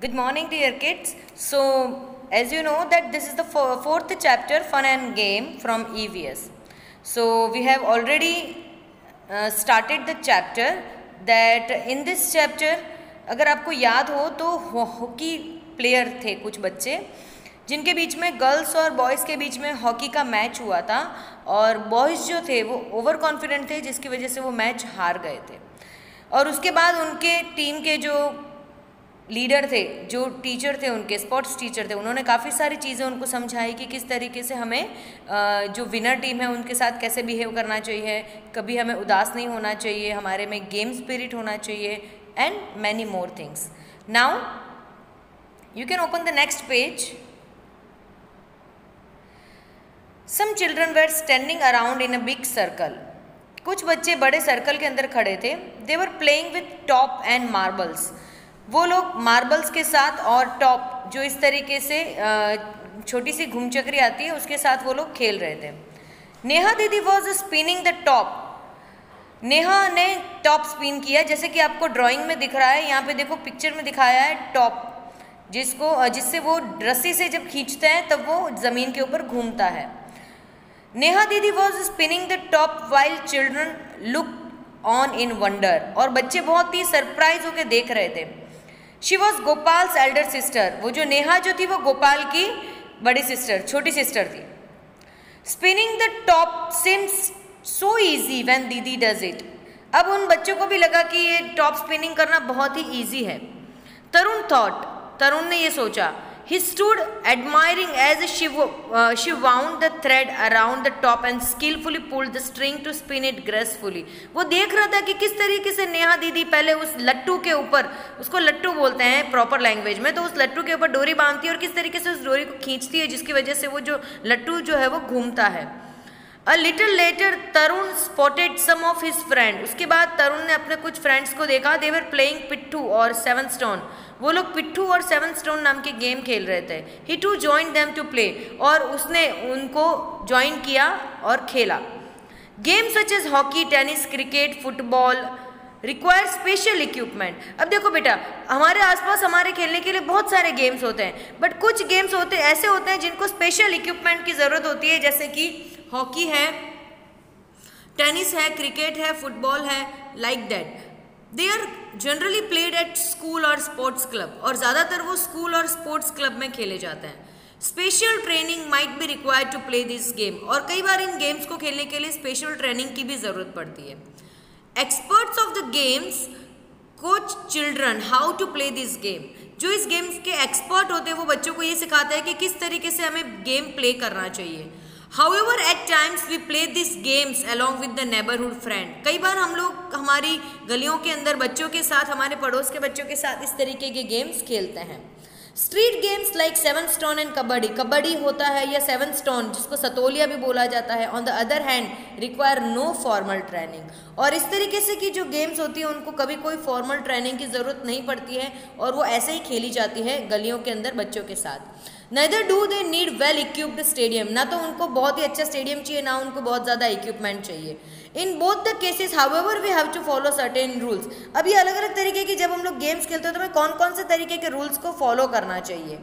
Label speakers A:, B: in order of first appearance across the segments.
A: Good morning, dear kids. So, as you know that this is the fourth chapter, Fun and Game from EVS. So, we have already started the chapter that in this chapter, अगर आपको याद हो तो hockey player थे कुछ बच्चे जिनके बीच में गर्ल्स और बॉयज़ के बीच में हॉकी का मैच हुआ था और बॉयज़ जो थे वो ओवर कॉन्फिडेंट थे जिसकी वजह से वो मैच हार गए थे। और उसके बाद उनके टीम के जो लीडर थे, जो टीचर थे, उनके स्पोर्ट्स टीचर थे, उन्होंने काफ़ी सारी चीज़ें उनको समझाई कि किस तरीके से हमें जो विनर टीम है उनके साथ कैसे बिहेव करना चाहिए, कभी हमें उदास नहीं होना चाहिए, हमारे में गेम स्पिरिट होना चाहिए and many more things. Now you can open the next page. Some children were standing around in a big circle. कुछ बच्चे बड़े सर्कल के अंदर खड़े थे। They were playing with top and marbles. वो लोग मार्बल्स के साथ और टॉप जो इस तरीके से छोटी सी घुमचकरी आती है उसके साथ वो लोग खेल रहे थे। नेहा दीदी was spinning the top. Neha ने टॉप स्पिन किया, जैसे कि आपको ड्राइंग में दिख रहा है, यहाँ पे देखो पिक्चर में दिखाया है टॉप, जिससे वो रस्सी से जब खींचते हैं तब वो ज़मीन के ऊपर घूमता है। नेहा दीदी was spinning the top while children look on in wonder. और बच्चे बहुत ही सरप्राइज होकर देख रहे थे। She was गोपाल्स Elder sister. वो जो नेहा जो थी वो गोपाल की बड़ी सिस्टर, छोटी सिस्टर थी। Spinning the top seems so easy when दीदी डज इट। अब उन बच्चों को भी लगा कि ये टॉप स्पिनिंग करना बहुत ही ईजी है। तरुण ने ये सोचा। He stood admiring as she wound the thread around the top and skillfully pulled the string to spin it gracefully. वो देख रहा था कि किस तरीके से नेहा दीदी पहले उस लट्टू के ऊपर, उसको लट्टू बोलते हैं प्रॉपर लैंग्वेज में, तो उस लट्टू के ऊपर डोरी बांधती है और किस तरीके से उस डोरी को खींचती है जिसकी वजह से वो जो लट्टू जो है वो घूमता है। A little later, Tarun spotted some of his friends. उसके बाद तरुण ने अपने कुछ फ्रेंड्स को देखा। They were playing पिट्ठू और सेवन स्टोन। वो लोग पिट्ठू और सेवन स्टोन नाम के गेम खेल रहे थे। He too joined them to play. और उसने उनको ज्वाइन किया और खेला। Games such as hockey, tennis, cricket, football require special equipment. अब देखो बेटा, हमारे आसपास हमारे खेलने के लिए बहुत सारे गेम्स होते हैं, बट कुछ गेम्स ऐसे होते हैं जिनको स्पेशल इक्विपमेंट की ज़रूरत होती है, जैसे कि हॉकी है, टेनिस है, क्रिकेट है, फुटबॉल है, like that. They are generally played at school और स्पोर्ट्स क्लब। और ज़्यादातर वो स्कूल और स्पोर्ट्स क्लब में खेले जाते हैं। Special training might be required to play this game. और कई बार इन गेम्स को खेलने के लिए स्पेशल ट्रेनिंग की भी ज़रूरत पड़ती है। Experts of the games coach children how to play this game. जो इस गेम्स के एक्सपर्ट होते हैं वो बच्चों को ये सिखाते हैं कि किस तरीके से हमें गेम प्ले करना चाहिए। However, at times we play these games along with the neighborhood friend. कई बार हम लोग हमारी गलियों के अंदर बच्चों के साथ, हमारे पड़ोस के बच्चों के साथ इस तरीके के गेम्स खेलते हैं। Street games like seven stone and kabaddi. Kabaddi होता है या सेवन स्टोन, जिसको सतोलिया भी बोला जाता है, on the other hand require no formal training. और इस तरीके से की जो गेम्स होती है उनको कभी कोई फॉर्मल ट्रेनिंग की ज़रूरत नहीं पड़ती है और वो ऐसे ही खेली जाती है गलियों के अंदर बच्चों के साथ। Neither do they need well equipped stadium. ना तो उनको बहुत ही अच्छा स्टेडियम चाहिए, ना उनको बहुत ज़्यादा इक्विपमेंट चाहिए। In both the cases, however, we have to follow certain rules. अब ये अलग अलग तरीके की जब हम लोग गेम्स खेलते हैं तो हमें कौन कौन से तरीके के रूल्स को फॉलो करना चाहिए।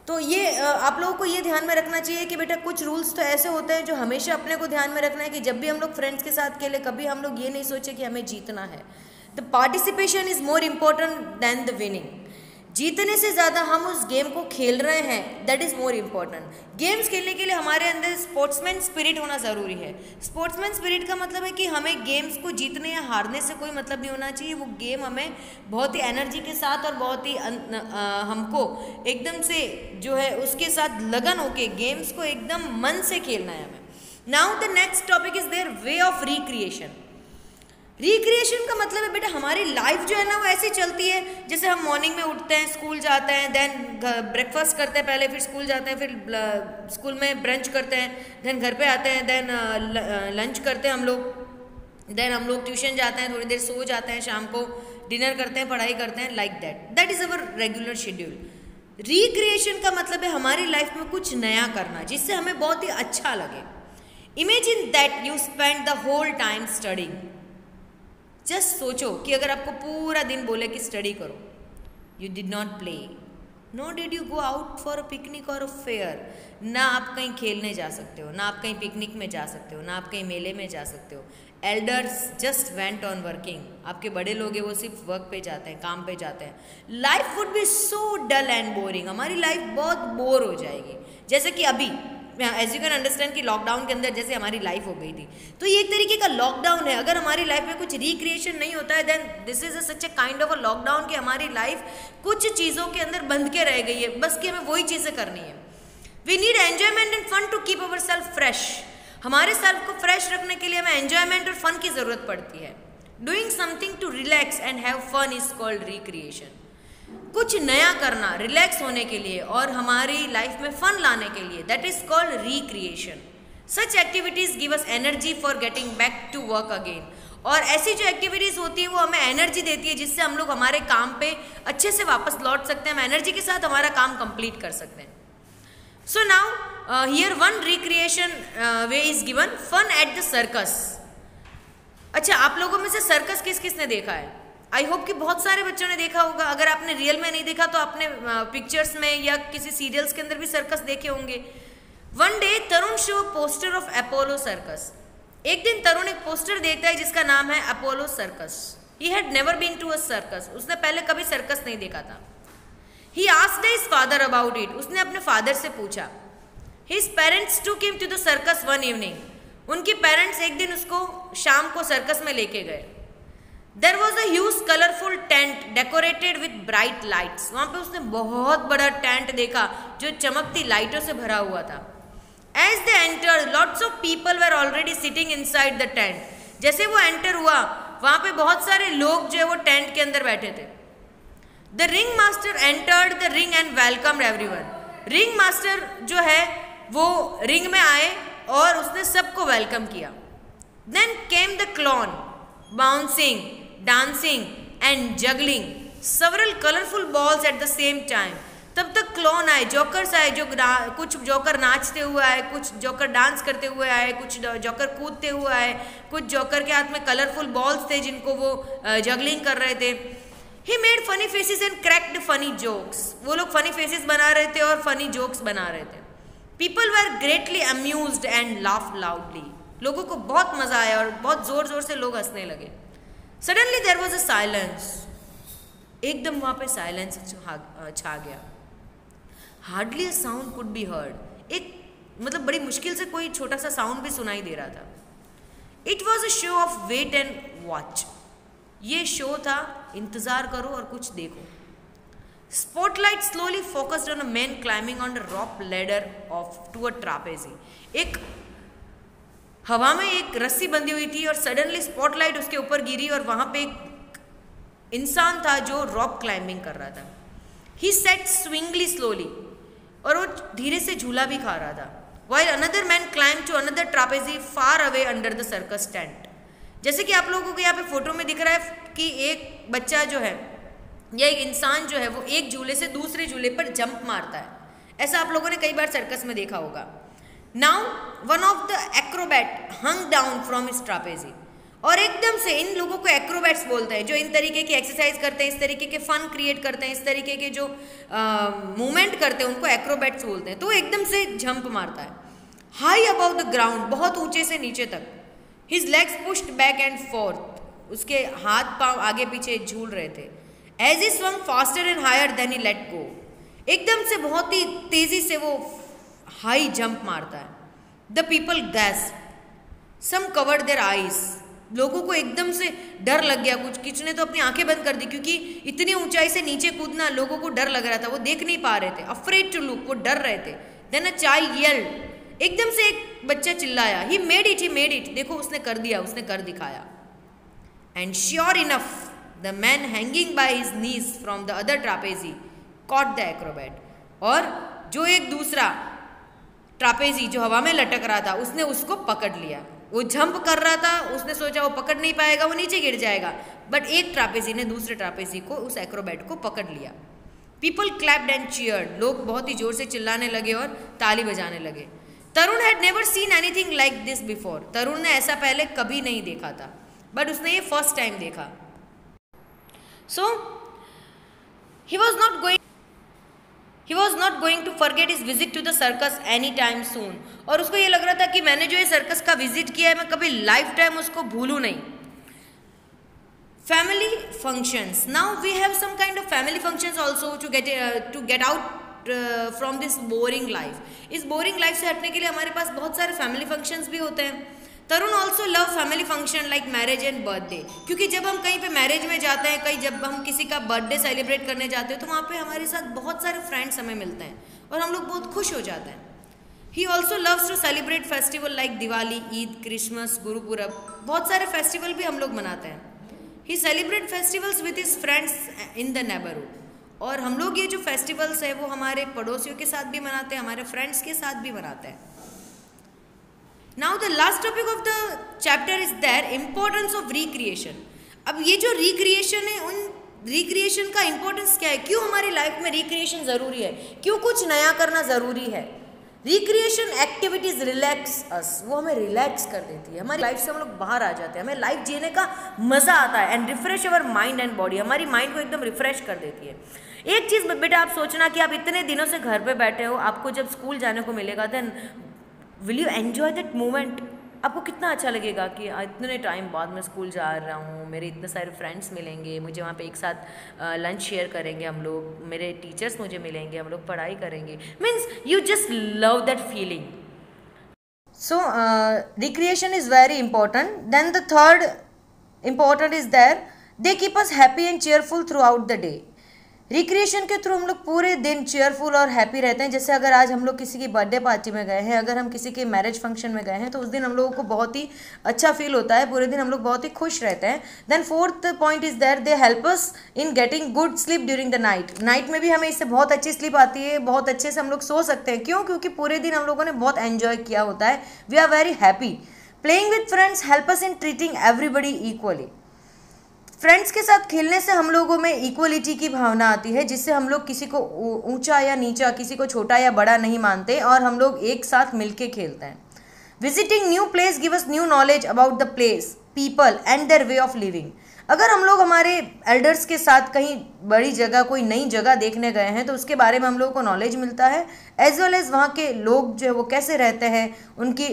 A: तो ये आप लोगों को ये ध्यान में रखना चाहिए कि बेटा कुछ रूल्स तो ऐसे होते हैं जो हमेशा अपने को ध्यान में रखना है कि जब भी हम लोग फ्रेंड्स के साथ खेले कभी हम लोग ये नहीं सोचे कि हमें जीतना है। The participation is more important than the winning. जीतने से ज़्यादा हम उस गेम को खेल रहे हैं, that is more important. Games खेलने के लिए हमारे अंदर स्पोर्ट्समैन स्पिरिट होना ज़रूरी है। स्पोर्ट्समैन स्पिरिट का मतलब है कि हमें गेम्स को जीतने या हारने से कोई मतलब नहीं होना चाहिए। वो गेम हमें बहुत ही एनर्जी के साथ और बहुत ही हमको एकदम से जो है उसके साथ लगन होके गेम्स को एकदम मन से खेलना है हमें। Now the next topic is their way of recreation. Recreation का मतलब है बेटा हमारी लाइफ जो है ना वो ऐसी चलती है, जैसे हम मॉर्निंग में उठते हैं, स्कूल जाते हैं, देन ब्रेकफास्ट करते हैं पहले, फिर स्कूल जाते हैं, फिर स्कूल में ब्रंच करते हैं, देन घर पे आते हैं, देन लंच करते हैं हम लोग, देन हम लोग ट्यूशन जाते हैं, थोड़ी देर सो जाते हैं, शाम को डिनर करते हैं, पढ़ाई करते हैं, like that is our regular schedule. Recreation का मतलब है हमारी लाइफ में कुछ नया करना जिससे हमें बहुत ही अच्छा लगे। Imagine that you spend the whole time studying. जस्ट सोचो कि अगर आपको पूरा दिन बोले कि स्टडी करो, You did not play. Nor did you go out for a picnic or a fair. ना आप कहीं खेलने जा सकते हो, ना आप कहीं पिकनिक में जा सकते हो, ना आप कहीं मेले में जा सकते हो. Elders just went on working. आपके बड़े लोग हैं वो सिर्फ वर्क पे जाते हैं, काम पे जाते हैं. Life would be so dull and boring. हमारी लाइफ बहुत बोर हो जाएगी. जैसे कि अभी एज यू कैन अंडरस्टैंड कि लॉकडाउन के अंदर जैसे हमारी लाइफ हो गई थी, तो ये एक तरीके का लॉकडाउन है. अगर हमारी लाइफ में कुछ रिक्रिएशन नहीं होता है then this is such a kind of a lockdown कि हमारी लाइफ कुछ चीज़ों के अंदर बंध के रह गई है, बस कि हमें वही चीज़ें करनी है. We need enjoyment and fun to keep our self fresh. हमारे सेल्फ को फ्रेश रखने के लिए हमें एन्जॉयमेंट और फन की ज़रूरत पड़ती है. Doing something to relax and have fun is called recreation. कुछ नया करना रिलैक्स होने के लिए और हमारी लाइफ में फन लाने के लिए, that is called recreation. Such activities give us energy for getting back to work again. और ऐसी जो एक्टिविटीज होती है वो हमें एनर्जी देती है जिससे हम लोग हमारे काम पे अच्छे से वापस लौट सकते हैं, हम एनर्जी के साथ हमारा काम कंप्लीट कर सकते हैं. So now here one recreation way is given, fun at the circus. अच्छा, आप लोगों में से सर्कस किस किस ने देखा है? आई होप कि बहुत सारे बच्चों ने देखा होगा. अगर आपने रियल में नहीं देखा तो आपने पिक्चर्स में या किसी सीरियल्स के अंदर भी सर्कस देखे होंगे. One day Tarun show poster of Apollo circus. एक दिन तरुण एक पोस्टर देखता है जिसका नाम है Apollo circus. He had never been to a circus. उसने पहले कभी सर्कस नहीं देखा था. He asked his father about it. उसने अपने फादर से पूछा. His parents took him to the circus one evening. उनके पेरेंट्स एक दिन उसको शाम को सर्कस में लेके गए. There was a huge colorful tent decorated with bright lights. वहाँ पे उसने बहुत बड़ा टेंट देखा जो चमकती लाइटों से भरा हुआ था. As they entered, lots of people were already sitting inside the tent. जैसे वो एंटर हुआ वहाँ पे बहुत सारे लोग जो है वो टेंट के अंदर बैठे थे. The ring master entered the ring and welcomed everyone. Ring master जो है वो रिंग में आए और उसने सबको वेलकम किया. Then came the clown, bouncing, dancing and juggling several colorful balls at the same time. तब तक क्लोन आए, जोकर्स आए, जो कुछ जोकर नाचते हुए आए, कुछ जोकर डांस करते हुए आए, कुछ जोकर कूदते हुए आए, कुछ जोकर के हाथ में कलरफुल बॉल्स थे जिनको वो जगलिंग कर रहे थे. He made funny faces and cracked funny jokes. वो लोग funny faces बना रहे थे और funny jokes बना रहे थे. People were greatly amused and laughed loudly. लोगों को बहुत मजा आया और बहुत जोर जोर से लोग हंसने लगे. Suddenly there was a silence. एकदम वहाँ पे साइलेंस छा गया. Hardly a sound could be heard. एक मतलब बड़ी मुश्किल से कोई छोटा सा साउंड भी सुनाई दे रहा था. It was a show of wait and watch. ये शो था इंतजार करो और कुछ देखो. Spotlight slowly focused on a man climbing on a rope ladder to a trapeze. एक हवा में एक रस्सी बंधी हुई थी और सडनली स्पॉटलाइट उसके ऊपर गिरी और वहां पे एक इंसान था जो रॉप क्लाइंबिंग कर रहा था. ही सेट स्विंगली स्लोली और वो धीरे से झूला भी खा रहा था. while another man climbed to another trapeze far away under the circus tent. जैसे कि आप लोगों को यहाँ पे फोटो में दिख रहा है कि एक बच्चा जो है या एक इंसान जो है वो एक झूले से दूसरे झूले पर जंप मारता है. ऐसा आप लोगों ने कई बार सर्कस में देखा होगा. Now one of the acrobat hung down from his trapeze. और एकदम से इन लोगों को एक्रोबैट्स बोलते हैं जो इन तरीके की एक्सरसाइज करते हैं, इस तरीके के फन क्रिएट करते हैं, इस तरीके के जो मूवमेंट करते हैं उनको एक्रोबैट्स बोलते हैं. तो एकदम से जंप मारता है हाई अबव द ग्राउंड, बहुत ऊंचे से नीचे तक. His legs pushed back and forth, उसके हाथ पांव आगे पीछे झूल रहे थे. As he swung faster and higher then he let go, एकदम से बहुत ही तेजी से वो हाई जंप मारता है. The people gasp, some covered their eyes, लोगों को एकदम से डर लग गया. कुछ ने तो अपनी आंखें बंद कर दी क्योंकि इतनी ऊंचाई से नीचे कूदना लोगों को डर लग रहा था, वो देख नहीं पा रहे थे. अफ्रेड टू लुक, वो डर रहे थे. देन अ चाइल्ड येल्ड, एकदम से एक बच्चा चिल्लाया. ही मेड इट, देखो उसने कर दिया, उसने कर दिखाया. And sure enough the man hanging by his knees from the other trapeze caught the acrobat, और जो एक दूसरा ट्रापेजी जो हवा में लटक रहा था उसने उसको पकड़ लिया. वो जंप कर रहा था, उसने सोचा वो पकड़ नहीं पाएगा, वो नीचे गिर जाएगा, बट एक ट्रापेजी ने दूसरे ट्रापेजी को, उस एक्रोबैट को पकड़ लिया. पीपल क्लैप्ड एंड चीयर्ड, लोग बहुत ही जोर से चिल्लाने लगे और ताली बजाने लगे. Tarun had never seen anything like this before, Tarun ने ऐसा पहले कभी नहीं देखा था, बट उसने ये फर्स्ट टाइम देखा. सो He was not going to forget his visit to the circus anytime soon. और उसको ये लग रहा था कि मैंने जो ये सर्कस का विजिट किया है मैं कभी लाइफ टाइम उसको भूलूं नहीं. Family functions. Now we have some kind of family functions also to get out from this boring life. इस boring life से हटने के लिए हमारे पास बहुत सारे family functions भी होते हैं. Tarun also love family function like marriage and birthday, क्योंकि जब हम कहीं पे मैरिज में जाते हैं, कहीं जब हम किसी का बर्थडे सेलिब्रेट करने जाते हैं तो वहाँ पे हमारे साथ बहुत सारे फ्रेंड्स हमें मिलते हैं और हम लोग बहुत खुश हो जाते हैं. He also loves to celebrate festival like Diwali, Eid, Christmas, Gurpurab, बहुत सारे फेस्टिवल भी हम लोग मनाते हैं. He celebrate festivals with his friends in the neighbourhood, और हम लोग ये जो फेस्टिवल्स है वो हमारे पड़ोसियों के साथ भी मनाते हैं, हमारे फ्रेंड्स के साथ भी मनाते हैं. Now the last topic of the chapter is their importance of recreation. अब ये जो recreation है, उन recreation का importance क्या है, क्यों हमारी लाइफ में recreation ज़रूरी है, क्यों कुछ नया करना ज़रूरी है. रिक्रिएशन एक्टिविटीज रिलैक्स अस, वो हमें रिलैक्स कर देती है, हमारी लाइफ से हम लोग बाहर आ जाते हैं, हमें लाइफ जीने का मज़ा आता है. And refresh our mind and body, हमारी माइंड को एकदम रिफ्रेश कर देती है. एक चीज़ बेटा आप सोचना कि आप इतने दिनों से घर पे बैठे हो, आपको जब स्कूल जाने को मिलेगा then will you enjoy that moment. आपको कितना अच्छा लगेगा कि इतने टाइम बाद मैं स्कूल जा रहा हूँ, मेरे इतने सारे फ्रेंड्स मिलेंगे, मुझे वहाँ पे एक साथ लंच शेयर करेंगे हम लोग, मेरे टीचर्स मुझे मिलेंगे, हम लोग पढ़ाई करेंगे. Means you just love that feeling. So recreation is very important. Then the third important is there they keep us happy and cheerful throughout the day. Recreation के थ्रू हम लोग पूरे दिन चेयरफुल और हैप्पी रहते हैं. जैसे अगर आज हम लोग किसी की बर्थडे पार्टी में गए हैं, अगर हम किसी के मैरिज फंक्शन में गए हैं, तो उस दिन हम लोगों को बहुत ही अच्छा फील होता है, पूरे दिन हम लोग बहुत ही खुश रहते हैं. Then fourth point is there they help us in getting good sleep during the night. Night में भी हमें इससे बहुत अच्छी स्लीप आती है, बहुत अच्छे से हम लोग सो सकते हैं. क्यों? क्योंकि पूरे दिन हम लोगों ने बहुत एन्जॉय किया होता है. We are very happy. Playing with friends help us in treating everybody equally. Friends के साथ खेलने से हम लोगों में इक्वलिटी की भावना आती है, जिससे हम लोग किसी को ऊंचा या नीचा, किसी को छोटा या बड़ा नहीं मानते और हम लोग एक साथ मिलके खेलते हैं. Visiting new place give us new knowledge about the place, people and their way of living. अगर हम लोग हमारे एल्डर्स के साथ कहीं बड़ी जगह, कोई नई जगह देखने गए हैं, तो उसके बारे में हम लोगों को नॉलेज मिलता है, एज वेल एज वहाँ के लोग जो है वो कैसे रहते हैं, उनकी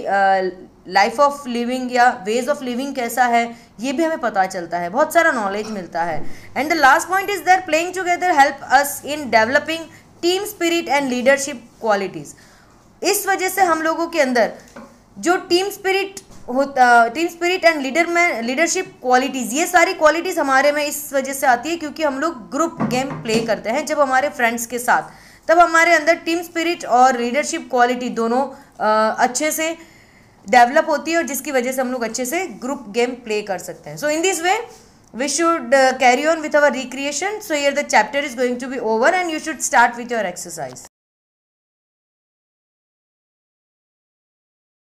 A: लाइफ ऑफ लिविंग या वेज ऑफ लिविंग कैसा है, ये भी हमें पता चलता है, बहुत सारा नॉलेज मिलता है. And the last point is there playing together help us in developing team spirit and leadership qualities. इस वजह से हम लोगों के अंदर जो team spirit and leadership qualities, ये सारी क्वालिटीज़ हमारे में इस वजह से आती है क्योंकि हम लोग ग्रुप गेम प्ले करते हैं जब हमारे फ्रेंड्स के साथ, तब हमारे अंदर टीम स्पिरिट और लीडरशिप क्वालिटी दोनों अच्छे से डेवलप होती है और जिसकी वजह से हम लोग अच्छे से ग्रुप गेम प्ले कर सकते हैं. So in this way we should carry on with our recreation. So here the chapter is going to be over and you should start with your exercise.